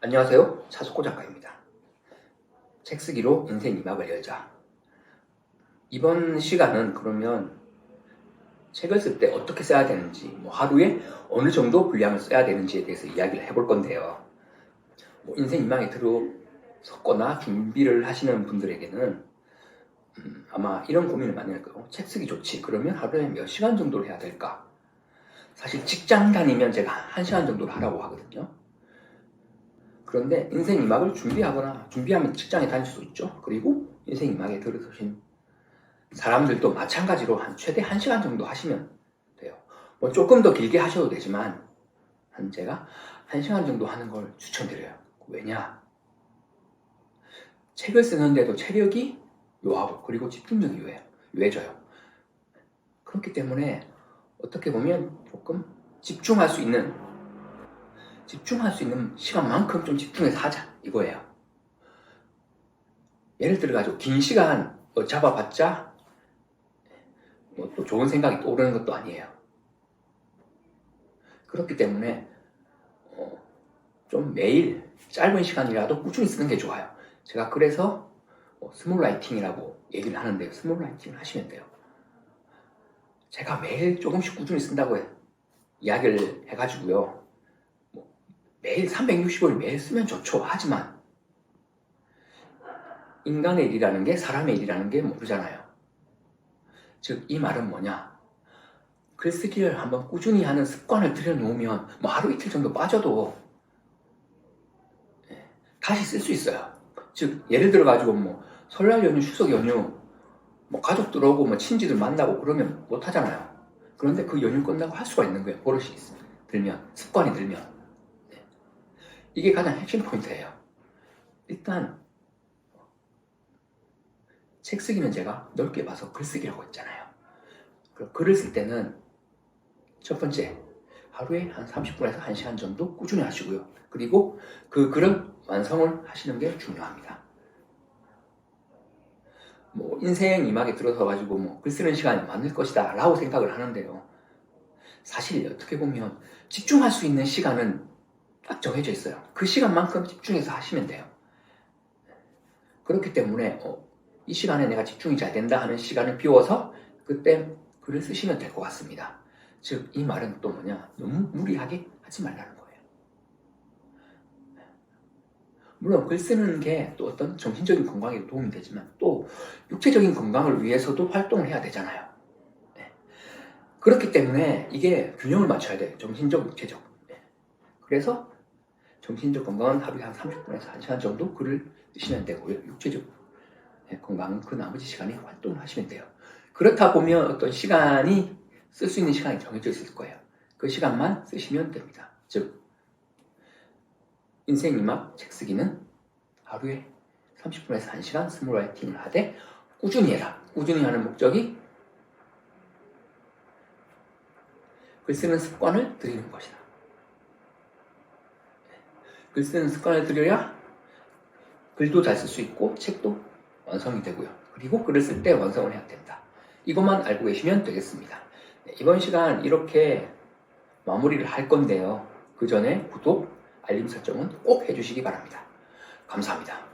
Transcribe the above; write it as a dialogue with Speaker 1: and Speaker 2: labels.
Speaker 1: 안녕하세요. 차석호 작가입니다. 책 쓰기로 인생 2막을 열자. 이번 시간은 그러면 책을 쓸 때 어떻게 써야 되는지, 하루에 어느 정도 분량을 써야 되는지에 대해서 이야기를 해볼 건데요. 인생 2막에 들어섰거나 준비를 하시는 분들에게는 아마 이런 고민을 많이 할 거예요. 책 쓰기 좋지. 그러면 하루에 몇 시간 정도를 해야 될까? 사실 직장 다니면 제가 1시간 정도를 하라고 하거든요. 그런데 인생 2막을 준비하면 직장에 다닐 수 있죠. 그리고 인생 2막에 들어서신 사람들도 마찬가지로 최대 1시간 정도 하시면 돼요. 조금 더 길게 하셔도 되지만 제가 1시간 정도 하는 걸 추천드려요. 왜냐? 책을 쓰는데도 체력이 요하고 그리고 집중력이 요해져요. 그렇기 때문에 어떻게 보면 조금 집중할 수 있는 시간만큼 좀 집중해서 하자 이거예요. 예를 들어가지고 긴 시간 잡아봤자 또 좋은 생각이 떠오르는 것도 아니에요. 그렇기 때문에 좀 매일 짧은 시간이라도 꾸준히 쓰는 게 좋아요. 제가 그래서 스몰 라이팅이라고 얘기를 하는데요. 스몰 라이팅을 하시면 돼요. 제가 매일 조금씩 꾸준히 쓴다고 이야기를 해가지고요. 매일 365일 매일 쓰면 좋죠. 하지만 인간의 일이라는 게 사람의 일이라는 게 모르잖아요. 즉 이 말은 뭐냐? 글쓰기를 한번 꾸준히 하는 습관을 들여놓으면 하루 이틀 정도 빠져도 다시 쓸 수 있어요. 즉 예를 들어가지고 설날 연휴, 추석 연휴 가족들 오고 친지들 만나고 그러면 못 하잖아요. 그런데 그 연휴 끝나고 할 수가 있는 거예요. 버릇이 들면, 습관이 들면. 이게 가장 핵심 포인트예요. 일단 책 쓰기는 제가 넓게 봐서 글쓰기라고 했잖아요. 글을 쓸 때는 첫 번째, 하루에 한 30분에서 1시간 정도 꾸준히 하시고요. 그리고 그 글을 완성을 하시는 게 중요합니다. 인생 2막에 들어서 가지고 글 쓰는 시간이 많을 것이다 라고 생각을 하는데요. 사실 어떻게 보면 집중할 수 있는 시간은 딱 정해져 있어요. 그 시간만큼 집중해서 하시면 돼요. 그렇기 때문에 이 시간에 내가 집중이 잘 된다 하는 시간을 비워서 그때 글을 쓰시면 될 것 같습니다. 즉 이 말은 또 뭐냐? 너무 무리하게 하지 말라는 거예요. 물론 글 쓰는 게 또 어떤 정신적인 건강에 도움이 되지만 또 육체적인 건강을 위해서도 활동을 해야 되잖아요. 그렇기 때문에 이게 균형을 맞춰야 돼요. 정신적, 육체적. 그래서 정신적 건강은 하루에 한 30분에서 1시간 정도 글을 쓰시면 되고요. 육체적 건강은 그 나머지 시간에 활동을 하시면 돼요. 그렇다 보면 어떤 시간이 쓸 수 있는 시간이 정해져 있을 거예요. 그 시간만 쓰시면 됩니다. 즉 인생 2막 책 쓰기는 하루에 30분에서 1시간 스몰 라이팅을 하되 꾸준히 해라. 꾸준히 하는 목적이 글 쓰는 습관을 들이는 것이다. 글 쓰는 습관을 들여야 글도 잘 쓸 수 있고 책도 완성이 되고요. 그리고 글을 쓸 때 완성을 해야 된다. 이것만 알고 계시면 되겠습니다. 이번 시간 이렇게 마무리를 할 건데요. 그 전에 구독, 알림 설정은 꼭 해주시기 바랍니다. 감사합니다.